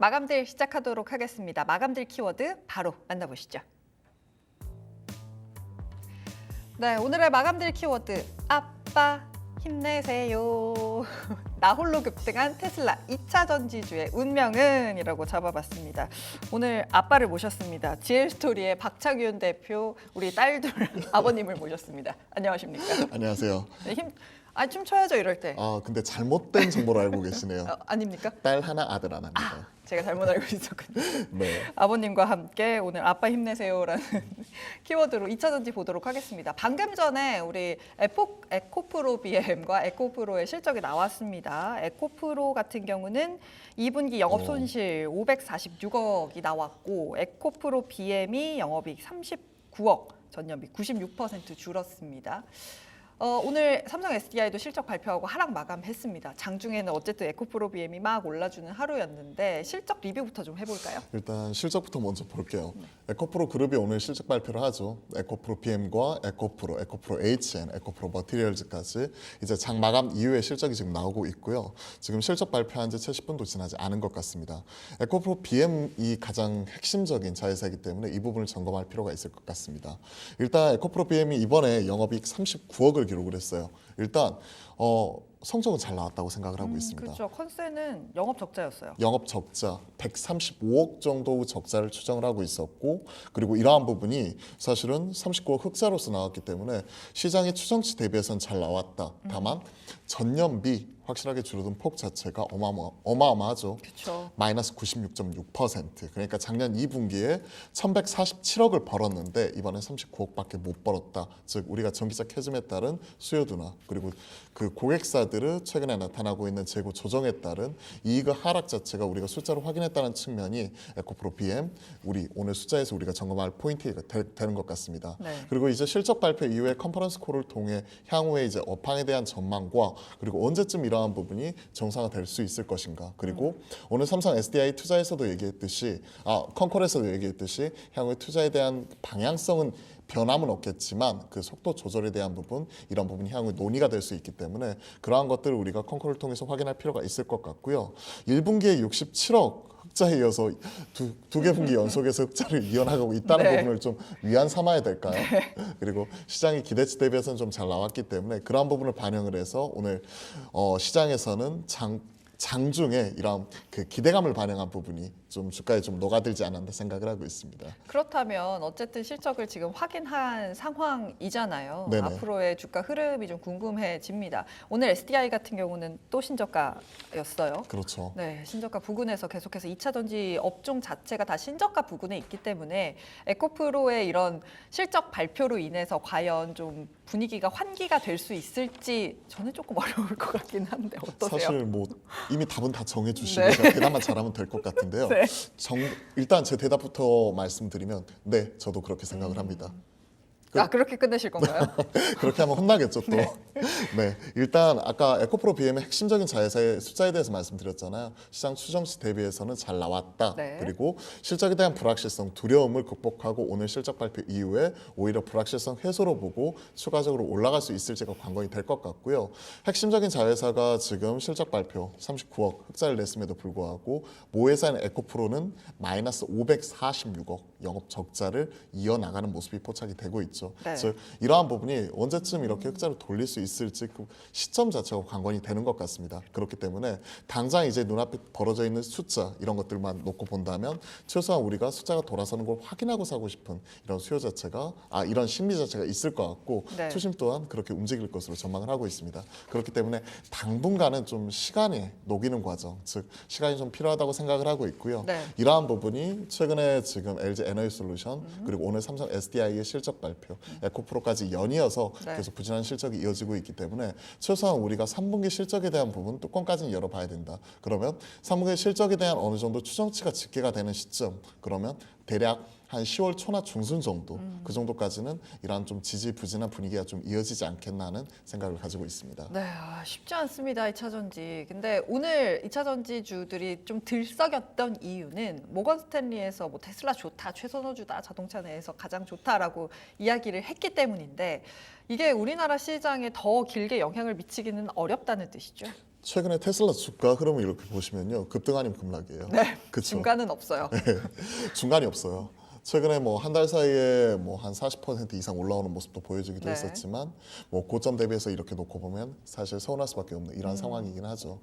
마감들 시작하도록 하겠습니다. 마감들 키워드 바로 만나보시죠. 네, 오늘의 마감들 키워드 아빠 힘내세요. 나 홀로 급등한 테슬라 2차 전지주의 운명은? 이라고 잡아봤습니다. 오늘 아빠를 모셨습니다. GL스토리의 박창균 대표, 우리 딸둘 아버님을 모셨습니다. 안녕하십니까? 안녕하세요. 네, 춤춰야죠 이럴 때. 근데 잘못된 정보를 알고 계시네요. 아닙니까? 딸 하나, 아들 하나입니다. 제가 잘못 알고 있었군요. 네. 아버님과 함께 오늘 아빠 힘내세요라는 키워드로 2차 전지 보도록 하겠습니다. 방금 전에 우리 에코프로 BM과 에코프로의 실적이 나왔습니다. 에코프로 같은 경우는 2분기 영업 손실 546억이 나왔고 에코프로 BM이 영업이익 39억, 전년비 96% 줄었습니다. 오늘 삼성 SDI도 실적 발표하고 하락 마감했습니다. 장중에는 어쨌든 에코프로 BM이 막 올라주는 하루였는데 실적 리뷰부터 좀 해볼까요? 일단 실적부터 먼저 볼게요. 에코프로 그룹이 오늘 실적 발표를 하죠. 에코프로 BM과 에코프로 HN, 에코프로 머티리얼즈까지 이제 장 마감 이후에 실적이 지금 나오고 있고요. 지금 실적 발표한 지 채 10분도 지나지 않은 것 같습니다. 에코프로 BM이 가장 핵심적인 자회사이기 때문에 이 부분을 점검할 필요가 있을 것 같습니다. 일단 에코프로 BM이 이번에 영업이익 39억을 기록을 했어요. 일단 성적은 잘 나왔다고 생각을 하고 있습니다. 그렇죠. 컨센은 영업 적자였어요. 영업 적자 135억 정도 적자를 추정을 하고 있었고, 그리고 이러한 부분이 사실은 39억 흑자로서 나왔기 때문에 시장의 추정치 대비해서는 잘 나왔다. 다만 전년비 확실하게 줄어든 폭 자체가 어마어마하죠. 그렇죠. 마이너스 96.6%. 그러니까 작년 2분기에 1147억을 벌었는데 이번에 39억밖에 못 벌었다. 즉 우리가 전기차 캐즘에 따른 수요 둔화, 그리고 그 고객사들의 최근에 나타나고 있는 재고 조정에 따른 이익의 하락 자체가 우리가 숫자로 확인했다는 측면이 에코프로 BM 우리 오늘 숫자에서 우리가 점검할 포인트가 되는 것 같습니다. 네. 그리고 이제 실적 발표 이후에 컨퍼런스 콜을 통해 향후에 이제 업황에 대한 전망과 그리고 언제쯤 이러한 부분이 정상화될 수 있을 것인가. 그리고 오늘 삼성 SDI 투자에서도 얘기했듯이 컨콜에서도 얘기했듯이 향후에 투자에 대한 방향성은 변함은 없겠지만 그 속도 조절에 대한 부분, 이런 부분이 향후 논의가 될 수 있기 때문에 그러한 것들을 우리가 컨콜을 통해서 확인할 필요가 있을 것 같고요. 1분기에 67억 흑자에 이어서 두 개 분기 연속에서 흑자를 이어나가고 있다는 네. 부분을 좀 위안 삼아야 될까요? 그리고 시장이 기대치 대비해서는 좀 잘 나왔기 때문에 그러한 부분을 반영을 해서 오늘 시장에서는 장중에 이런 그 기대감을 반영한 부분이 좀 주가에 좀 녹아들지 않았나 생각을 하고 있습니다. 그렇다면 어쨌든 실적을 지금 확인한 상황이잖아요. 네네. 앞으로의 주가 흐름이 좀 궁금해집니다. 오늘 SDI 같은 경우는 또 신저가였어요. 그렇죠. 네, 신저가 부근에서 계속해서 2차 전지 업종 자체가 다 신저가 부근에 있기 때문에 에코프로의 이런 실적 발표로 인해서 과연 좀 분위기가 환기가 될 수 있을지 저는 조금 어려울 것 같긴 한데 어떠세요? 사실 뭐 이미 답은 다 정해주시고 네. 제가 대답만 잘하면 될 것 같은데요. 네. 일단 제 대답부터 말씀드리면 네, 저도 그렇게 생각을 합니다. 그렇게 끝내실 건가요? 그렇게 하면 혼나겠죠 또. 네, 일단 아까 에코프로 BM의 핵심적인 자회사의 숫자에 대해서 말씀드렸잖아요. 시장 추정치 대비해서는 잘 나왔다. 네. 그리고 실적에 대한 불확실성, 두려움을 극복하고 오늘 실적 발표 이후에 오히려 불확실성 해소로 보고 추가적으로 올라갈 수 있을지가 관건이 될 것 같고요. 핵심적인 자회사가 지금 실적 발표 39억 흑자를 냈음에도 불구하고 모회사인 에코프로는 마이너스 546억 영업 적자를 이어나가는 모습이 포착이 되고 있죠. 네. 즉 이러한 부분이 언제쯤 이렇게 흑자를 돌릴 수 있을지 그 시점 자체가 관건이 되는 것 같습니다. 그렇기 때문에 당장 이제 눈앞에 벌어져 있는 숫자 이런 것들만 놓고 본다면 최소한 우리가 숫자가 돌아서는 걸 확인하고 사고 싶은 이런 수요 자체가 이런 심리 자체가 있을 것 같고 네. 투심 또한 그렇게 움직일 것으로 전망을 하고 있습니다. 그렇기 때문에 당분간은 좀 시간이 녹이는 과정, 즉 시간이 좀 필요하다고 생각을 하고 있고요. 네. 이러한 부분이 최근에 지금 LG 에너지솔루션 그리고 오늘 삼성 SDI의 실적 발표, 에코프로까지 연이어서 네. 계속 부진한 실적이 이어지고 있기 때문에 최소한 우리가 3분기 실적에 대한 부분 뚜껑까지는 열어봐야 된다. 그러면 3분기 실적에 대한 어느 정도 추정치가 집계가 되는 시점, 그러면 대략 한 10월 초나 중순 정도 그 정도까지는 이러한 좀 지지부진한 분위기가 좀 이어지지 않겠나 하는 생각을 가지고 있습니다. 네, 쉽지 않습니다. 2차 전지. 근데 오늘 2차 전지주들이 좀 들썩였던 이유는 모건 스탠리에서 뭐 테슬라 좋다, 최선호주다, 자동차 내에서 가장 좋다라고 이야기를 했기 때문인데 이게 우리나라 시장에 더 길게 영향을 미치기는 어렵다는 뜻이죠. 최근에 테슬라 주가 흐름을 이렇게 보시면요, 급등 아니면 급락이에요. 네. 그쵸? 중간은 없어요. 중간이 없어요. 최근에 뭐 한 달 사이에 뭐 한 40% 이상 올라오는 모습도 보여주기도 네. 했었지만 뭐 고점 대비해서 이렇게 놓고 보면 사실 서운할 수밖에 없는 이런 상황이긴 하죠.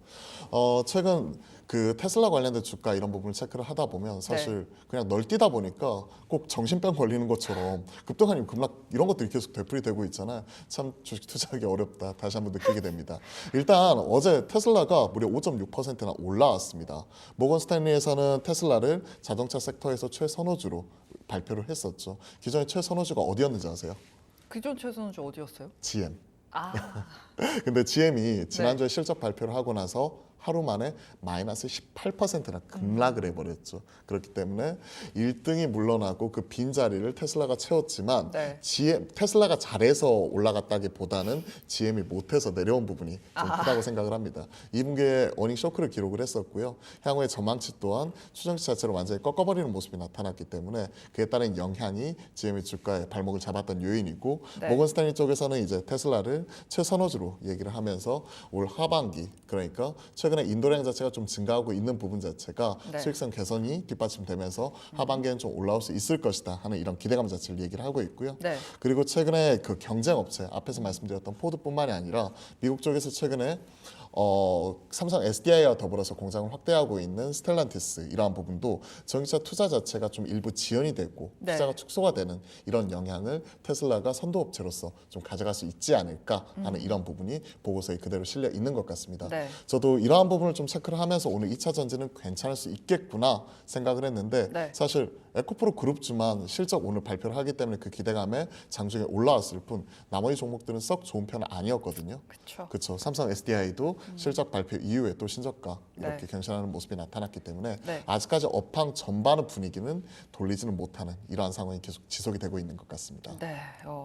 최근 그 테슬라 관련된 주가 이런 부분을 체크를 하다 보면 사실 그냥 널뛰다 보니까 꼭 정신병 걸리는 것처럼 급등 아니면 급락 이런 것들이 계속 되풀이되고 있잖아요. 참 주식 투자하기 어렵다 다시 한번 느끼게 됩니다. 일단 어제 테슬라가 무려 5.6%나 올라왔습니다. 모건 스탠리에서는 테슬라를 자동차 섹터에서 최선호주로 발표를 했었죠. 기존의 최선호주가 어디였는지 아세요? 기존 최선주 어디였어요? GM. 아, 근데 GM이 지난주에 실적 발표를 하고 나서 하루 만에 마이너스 18%나 급락을 해버렸죠. 그렇기 때문에 1등이 물러나고 그 빈자리를 테슬라가 채웠지만 네. 테슬라가 잘해서 올라갔다기보다는 GM이 못해서 내려온 부분이 좀 크다고 생각을 합니다. 2분기에 어닝 쇼크를 기록을 했었고요. 향후의 전망치 또한 추정치 자체를 완전히 꺾어버리는 모습이 나타났기 때문에 그에 따른 영향이 GM의 주가에 발목을 잡았던 요인이고 네. 모건 스탠리 쪽에서는 이제 테슬라를 최선호주로 얘기를 하면서 올 하반기 그러니까 최근에 인도량 자체가 좀 증가하고 있는 부분 자체가 네. 수익성 개선이 뒷받침되면서 하반기에는 좀 올라올 수 있을 것이다 하는 이런 기대감 자체를 얘기를 하고 있고요. 네. 그리고 최근에 그 경쟁 업체 앞에서 말씀드렸던 포드뿐만이 아니라 미국 쪽에서 최근에 삼성 SDI와 더불어서 공장을 확대하고 있는 스텔란티스 이러한 부분도 전기차 투자 자체가 좀 일부 지연이 되고 네. 투자가 축소가 되는 이런 영향을 테슬라가 선도업체로서 좀 가져갈 수 있지 않을까 하는 이런 부분이 보고서에 그대로 실려 있는 것 같습니다. 네. 저도 이러한 부분을 좀 체크를 하면서 오늘 2차 전지는 괜찮을 수 있겠구나 생각을 했는데 네. 사실 에코프로 그룹주만 실적 오늘 발표를 하기 때문에 그 기대감에 장중에 올라왔을 뿐 나머지 종목들은 썩 좋은 편은 아니었거든요. 그렇죠. 그렇죠. 삼성 SDI도 실적 발표 이후에 또 신저가 이렇게 네. 경신하는 모습이 나타났기 때문에 네. 아직까지 업황 전반의 분위기는 돌리지는 못하는 이러한 상황이 계속 지속이 되고 있는 것 같습니다. 네,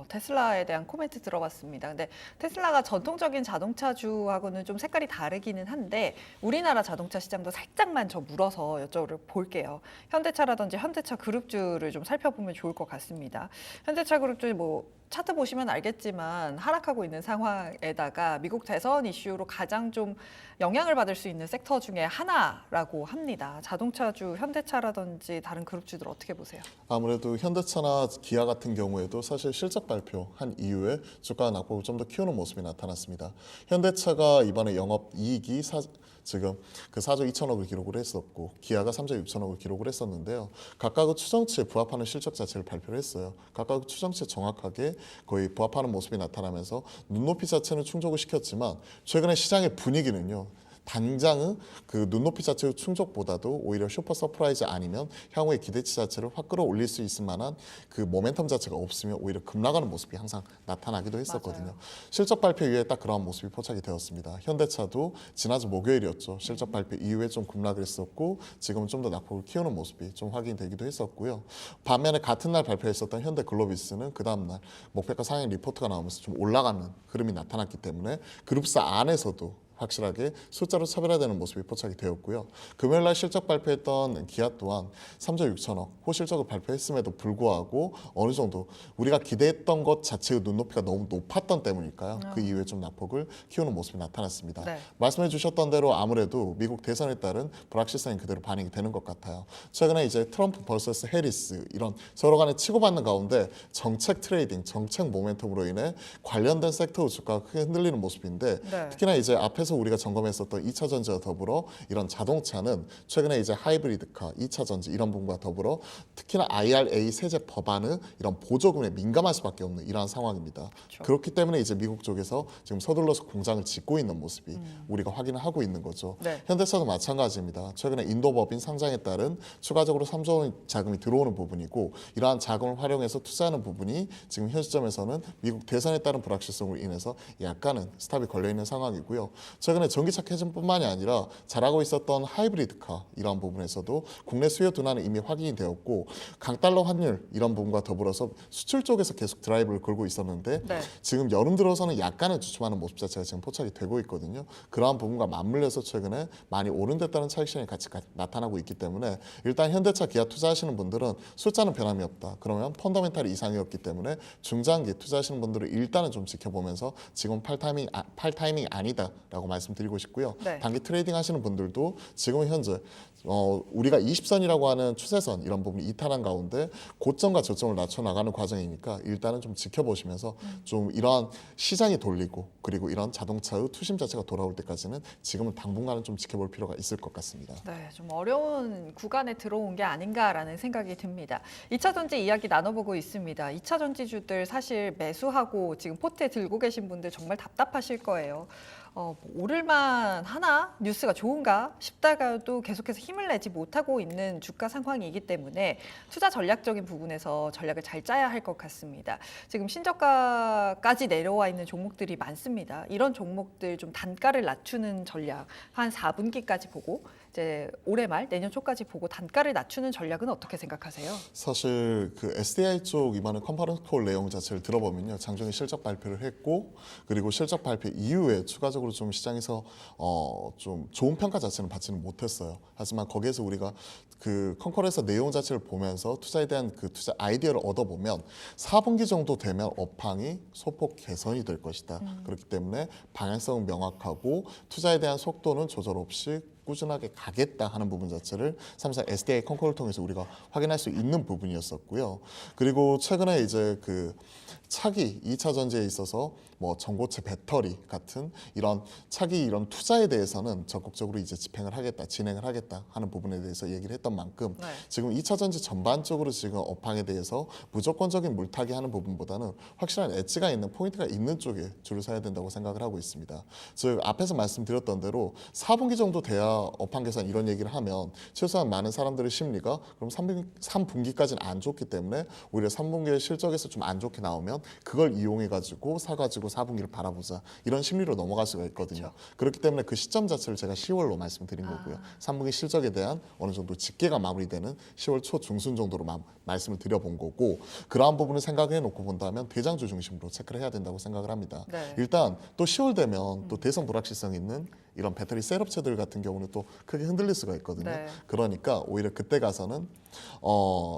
테슬라에 대한 코멘트 들어봤습니다. 근데 테슬라가 전통적인 자동차주하고는 좀 색깔이 다르기는 한데 우리나라 자동차 시장도 살짝만 저 물어서 여쭤볼게요. 현대차라든지 현대차 그룹주를 좀 살펴보면 좋을 것 같습니다. 현대차 그룹주 뭐 차트 보시면 알겠지만 하락하고 있는 상황에다가 미국 대선 이슈로 가장 좀 영향을 받을 수 있는 섹터 중에 하나라고 합니다. 자동차주 현대차라든지 다른 그룹주들 어떻게 보세요? 아무래도 현대차나 기아 같은 경우에도 사실 실적 발표한 이후에 주가 낙폭을 좀 더 키우는 모습이 나타났습니다. 현대차가 이번에 영업이익이 지금 그 4조 2천억을 기록을 했었고 기아가 3조 6천억을 기록을 했었는데요. 각각의 추정치에 부합하는 실적 자체를 발표를 했어요. 각각의 추정치에 정확하게 거의 부합하는 모습이 나타나면서 눈높이 자체는 충족을 시켰지만 최근에 시장의 분위기는요. 당장은 그 눈높이 자체의 충족보다도 오히려 슈퍼 서프라이즈 아니면 향후의 기대치 자체를 확 끌어올릴 수 있을 만한 그 모멘텀 자체가 없으면 오히려 급락하는 모습이 항상 나타나기도 했었거든요. 맞아요. 실적 발표 이후에 딱 그러한 모습이 포착이 되었습니다. 현대차도 지난주 목요일이었죠. 실적 발표 이후에 좀 급락을 했었고 지금은 좀 더 낙폭을 키우는 모습이 좀 확인되기도 했었고요. 반면에 같은 날 발표했었던 현대글로비스는 그 다음 날 목표가 상향 리포트가 나오면서 좀 올라가는 흐름이 나타났기 때문에 그룹사 안에서도 확실하게 숫자로 차별화되는 모습이 포착이 되었고요. 금요일날 실적 발표했던 기아 또한 3조 6천억 호실적을 발표했음에도 불구하고 어느 정도 우리가 기대했던 것 자체의 눈높이가 너무 높았던 때문일까요? 그 이후에 좀 낙폭을 키우는 모습이 나타났습니다. 네. 말씀해 주셨던 대로 아무래도 미국 대선에 따른 불확실성이 그대로 반영이 되는 것 같아요. 최근에 이제 트럼프 vs 해리스 이런 서로 간에 치고받는 가운데 정책 트레이딩, 정책 모멘텀으로 인해 관련된 섹터 주가가 크게 흔들리는 모습인데 네. 특히나 이제 앞에서 우리가 점검했었던 2차 전지와 더불어 이런 자동차는 최근에 이제 하이브리드카, 2차 전지 이런 부분과 더불어 특히나 IRA 세제 법안은 이런 보조금에 민감할 수밖에 없는 이러한 상황입니다. 그렇죠. 그렇기 때문에 이제 미국 쪽에서 지금 서둘러서 공장을 짓고 있는 모습이 우리가 확인을 하고 있는 거죠. 네. 현대차도 마찬가지입니다. 최근에 인도 법인 상장에 따른 추가적으로 3조 원 자금이 들어오는 부분이고 이러한 자금을 활용해서 투자하는 부분이 지금 현 시점에서는 미국 대선에 따른 불확실성으로 인해서 약간은 스탑이 걸려 있는 상황이고요. 최근에 전기차 캐즘뿐만이 아니라 잘하고 있었던 하이브리드카 이러한 부분에서도 국내 수요 둔화는 이미 확인이 되었고 강달러 환율 이런 부분과 더불어서 수출 쪽에서 계속 드라이브를 걸고 있었는데 네. 지금 여름 들어서는 약간은 주춤하는 모습 자체가 지금 포착이 되고 있거든요. 그러한 부분과 맞물려서 최근에 많이 오른됐다는 차익실현이 같이 나타나고 있기 때문에 일단 현대차 기아 투자하시는 분들은 숫자는 변함이 없다. 그러면 펀더멘탈이 이상이었기 때문에 중장기 투자하시는 분들은 일단은 좀 지켜보면서 지금 팔 타이밍이 아니다라고 말씀드리고 싶고요. 네. 단기 트레이딩 하시는 분들도 지금 현재 우리가 20선이라고 하는 추세선 이런 부분이 이탈한 가운데 고점과 저점을 낮춰 나가는 과정이니까 일단은 좀 지켜보시면서 좀 이러한 시장이 돌리고 그리고 이런 자동차의 투심 자체가 돌아올 때까지는 지금은 당분간은 좀 지켜볼 필요가 있을 것 같습니다. 네, 좀 어려운 구간에 들어온 게 아닌가라는 생각이 듭니다. 2차 전지 이야기 나눠보고 있습니다. 2차 전지주들 사실 매수하고 지금 포트에 들고 계신 분들 정말 답답하실 거예요. 오를만 하나? 뉴스가 좋은가 싶다가도 계속해서 힘을 내지 못하고 있는 주가 상황이기 때문에 투자 전략적인 부분에서 전략을 잘 짜야 할 것 같습니다. 지금 신저가까지 내려와 있는 종목들이 많습니다. 이런 종목들 좀 단가를 낮추는 전략 한 4분기까지 보고 이제 올해 말 내년 초까지 보고 단가를 낮추는 전략은 어떻게 생각하세요? 사실 그 SDI 쪽 이번에 컨퍼런스 콜 내용 자체를 들어보면요, 장중에 실적 발표를 했고 그리고 실적 발표 이후에 추가적으로 좀 시장에서 좀 좋은 평가 자체는 받지는 못했어요. 하지만 거기에서 우리가 그 컨퍼런스 내용 자체를 보면서 투자에 대한 그 투자 아이디어를 얻어보면 4분기 정도 되면 업황이 소폭 개선이 될 것이다. 그렇기 때문에 방향성은 명확하고 투자에 대한 속도는 조절 없이 꾸준하게 가겠다 하는 부분 자체를 삼성 SDI 컨콜을 통해서 우리가 확인할 수 있는 부분이었었고요. 그리고 최근에 이제 그 차기 2차 전지에 있어서 뭐 전고체 배터리 같은 이런 차기 이런 투자에 대해서는 적극적으로 이제 진행을 하겠다 하는 부분에 대해서 얘기를 했던 만큼 네. 지금 2차 전지 전반적으로 지금 업황에 대해서 무조건적인 물타기 하는 부분보다는 확실한 엣지가 있는 포인트가 있는 쪽에 줄을 서야 된다고 생각을 하고 있습니다. 즉 앞에서 말씀드렸던 대로 4분기 정도 돼야 업황 개선 이런 얘기를 하면 최소한 많은 사람들의 심리가 그럼 3분기까지는 안 좋기 때문에 오히려 3분기의 실적에서 좀 안 좋게 나오면 그걸 이용해 가지고 사가지고 4분기를 바라보자 이런 심리로 넘어갈 수가 있거든요. 그렇기 때문에 그 시점 자체를 제가 10월로 말씀드린 거고요. 3분기 실적에 대한 어느 정도 집계가 마무리되는 10월 초 중순 정도로 말씀을 드려본 거고 그러한 부분을 생각해 놓고 본다면 대장주 중심으로 체크를 해야 된다고 생각을 합니다. 네. 일단 또 10월 되면 또 대선 불확실성 있는 이런 배터리 셋업체들 같은 경우는 또 크게 흔들릴 수가 있거든요. 네. 그러니까 오히려 그때 가서는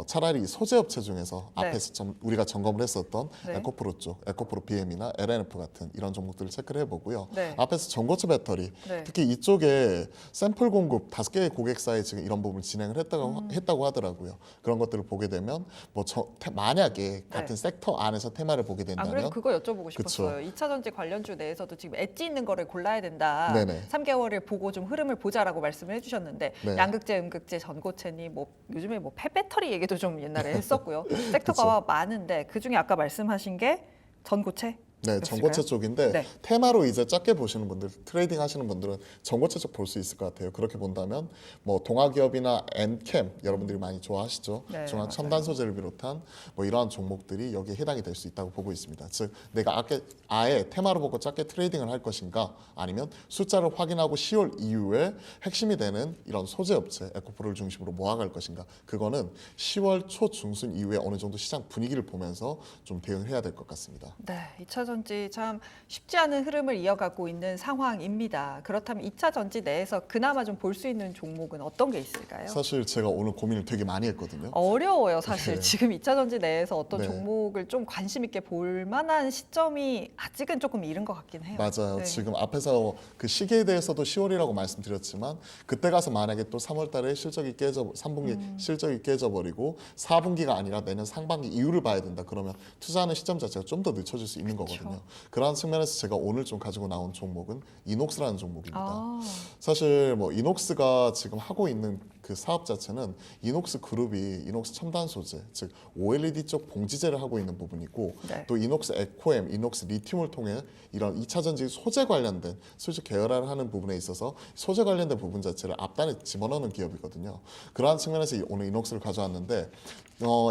차라리 소재업체 중에서 네. 앞에서 우리가 점검을 했었던 네. 에코프로 쪽, 에코프로 BM이나 LNF 같은 이런 종목들을 체크를 해보고요. 네. 앞에서 전고체 배터리, 네. 특히 이쪽에 샘플 공급 5개의 고객사에 지금 이런 부분을 진행을 했다고 하더라고요. 그런 것들을 보게 되면 뭐 만약에 같은 섹터 안에서 테마를 보게 안 그래도 된다면 그거 여쭤보고 싶었어요. 2차 전지 관련주 내에서도 지금 엣지 있는 거를 골라야 된다. 네네. 3개월을 보고 좀 흐름을 보자라고 말씀을 해주셨는데 네. 양극재, 음극재, 전고체니 뭐 요즘에 뭐 폐배터리 얘기도 좀 옛날에 했었고요. 섹터가 많은데 그 중에 아까 말씀하신 게 전고체? 네, 전고체 쪽인데 네. 테마로 이제 작게 보시는 분들, 트레이딩 하시는 분들은 전고체 쪽 볼 수 있을 것 같아요. 그렇게 본다면 뭐 동아기업이나 엔캠 여러분들이 많이 좋아하시죠. 네, 중앙 맞아요. 첨단 소재를 비롯한 뭐 이러한 종목들이 여기에 해당이 될 수 있다고 보고 있습니다. 즉 내가 아예 테마로 보고 작게 트레이딩을 할 것인가 아니면 숫자를 확인하고 10월 이후에 핵심이 되는 이런 소재 업체 에코프로를 중심으로 모아갈 것인가 그거는 10월 초 중순 이후에 어느 정도 시장 분위기를 보면서 좀 대응을 해야 될 것 같습니다. 네, 2차 전지 참 쉽지 않은 흐름을 이어가고 있는 상황입니다. 그렇다면 2차 전지 내에서 그나마 좀 볼 수 있는 종목은 어떤 게 있을까요? 사실 제가 오늘 고민을 되게 많이 했거든요. 어려워요, 사실. 네. 지금 2차 전지 내에서 어떤 네. 종목을 좀 관심 있게 볼 만한 시점이 아직은 조금 이른 것 같긴 해요. 맞아요. 네. 지금 앞에서 그 시기에 대해서도 10월이라고 말씀드렸지만 그때 가서 만약에 또 3월 달에 3분기 실적이 깨져버리고 4분기가 아니라 내년 상반기 이후를 봐야 된다. 그러면 투자하는 시점 자체가 좀 더 늦춰질 수 있는 거거든요. 그러한 측면에서 제가 오늘 좀 가지고 나온 종목은 이녹스라는 종목입니다. 아, 사실 뭐 이녹스가 지금 하고 있는 그 사업 자체는 이녹스 그룹이 이녹스 첨단 소재, 즉 OLED 쪽 봉지재를 하고 있는 부분이고 네. 또 이녹스 에코엠, 이녹스 리튬을 통해 이런 2차 전지 소재 관련된 소재 계열화를 하는 부분에 있어서 소재 관련된 부분 자체를 앞단에 집어넣는 기업이거든요. 그러한 측면에서 오늘 이녹스를 가져왔는데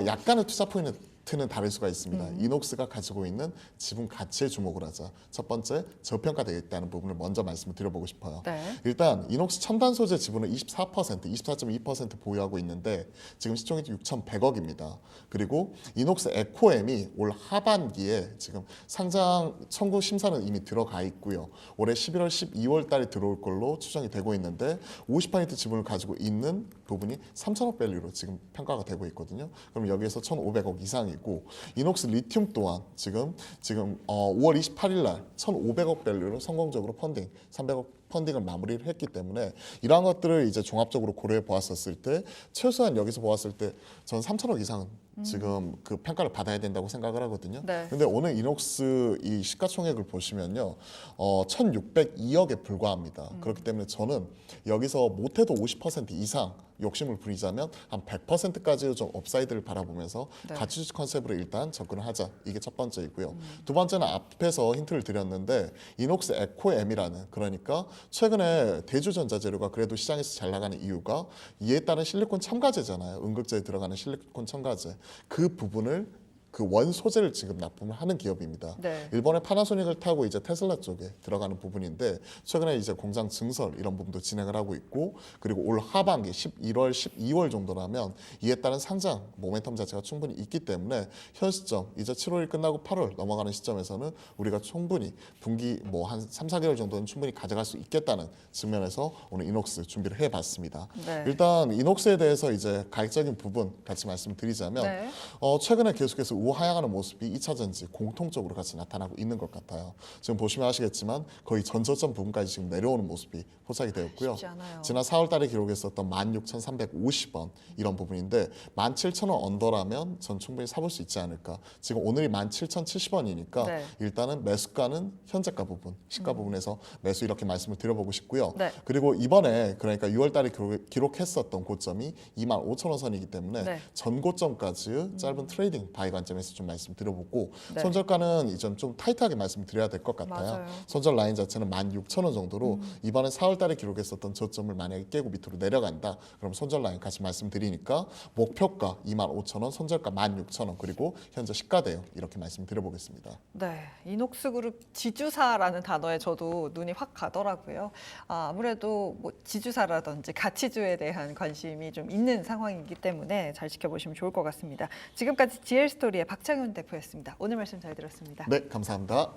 약간의 투자 포인트는 다를 수가 있습니다. 이녹스가 가지고 있는 지분 가치에 주목을 하자. 첫 번째, 저평가되어 있다는 부분을 먼저 말씀을 드려보고 싶어요. 네. 일단 이녹스 첨단 소재 지분을 24.2% 보유하고 있는데 지금 시총이 6,100억입니다. 그리고 이녹스 에코엠이 올 하반기에 지금 상장 청구 심사는 이미 들어가 있고요. 올해 11월, 12월 달에 들어올 걸로 추정이 되고 있는데 50% 지분을 가지고 있는 부분이 3,000억 밸류로 지금 평가가 되고 있거든요. 그럼 여기에서 1,500억 이상이 상황이고 이녹스 리튬 또한 지금 5월 28일 날 1,500억 밸류로 성공적으로 300억 펀딩을 마무리를 했기 때문에 이러한 것들을 이제 종합적으로 고려해 보았었을 때 최소한 여기서 보았을 때 전 3천억 이상은 지금 그 평가를 받아야 된다고 생각을 하거든요. 네. 근데 오늘 이녹스 이 시가총액을 보시면요, 1,602억에 불과합니다. 그렇기 때문에 저는 여기서 못해도 50% 이상 욕심을 부리자면 한 100%까지의 좀 업사이드를 바라보면서 네. 가치주식 컨셉으로 일단 접근을 하자. 이게 첫 번째이고요. 두 번째는 앞에서 힌트를 드렸는데 이녹스 에코엠이라는 그러니까 최근에 대주전자재료가 그래도 시장에서 잘 나가는 이유가 이에 따른 실리콘 첨가제잖아요. 응급제에 들어가는 실리콘 첨가제. 그 부분을 그 원 소재를 지금 납품을 하는 기업입니다. 네. 일본의 파나소닉을 타고 이제 테슬라 쪽에 들어가는 부분인데 최근에 이제 공장 증설 이런 부분도 진행을 하고 있고 그리고 올 하반기 11월, 12월 정도라면 이에 따른 상장 모멘텀 자체가 충분히 있기 때문에 현 시점 이제 7월이 끝나고 8월 넘어가는 시점에서는 우리가 충분히 분기 뭐 한 3, 4개월 정도는 충분히 가져갈 수 있겠다는 측면에서 오늘 이녹스 준비를 해봤습니다. 네. 일단 이녹스에 대해서 이제 가격적인 부분 같이 말씀드리자면 네. 최근에 계속해서 우하향하는 모습이 2차 전지 공통적으로 같이 나타나고 있는 것 같아요. 지금 보시면 아시겠지만 거의 전저점 부분까지 지금 내려오는 모습이 포착이 되었고요. 쉽지 않아요. 지난 4월 달에 기록했었던 16,350원 이런 부분인데 17,000원 언더라면 전 충분히 사볼 수 있지 않을까. 지금 오늘이 17,070원이니까 네. 일단은 매수가는 현재가 부분, 시가 부분에서 매수 이렇게 말씀을 드려보고 싶고요. 네. 그리고 이번에 그러니까 6월 달에 기록했었던 고점이 25,000원 선이기 때문에 네. 전고점까지 짧은 트레이딩 바이 관점에서 좀 말씀드려보고 네. 손절가는 이제 좀 타이트하게 말씀드려야 될 것 같아요. 맞아요. 손절 라인 자체는 16,000원 정도로 이번에 4월 달에 기록했었던 저점을 만약에 깨고 밑으로 내려간다. 그럼 손절 라인 같이 말씀드리니까 목표가 25,000원, 손절가 16,000원 그리고 현재 시가 대응 이렇게 말씀드려보겠습니다. 네, 이녹스 그룹 지주사라는 단어에 저도 눈이 확 가더라고요. 아무래도 뭐 지주사라든지 가치주에 대한 관심이 좀 있는 상황이기 때문에 잘 지켜보시면 좋을 것 같습니다. 지금까지 GL 스토리의 박창윤 대표였습니다. 오늘 말씀 잘 들었습니다. 네, 감사합니다.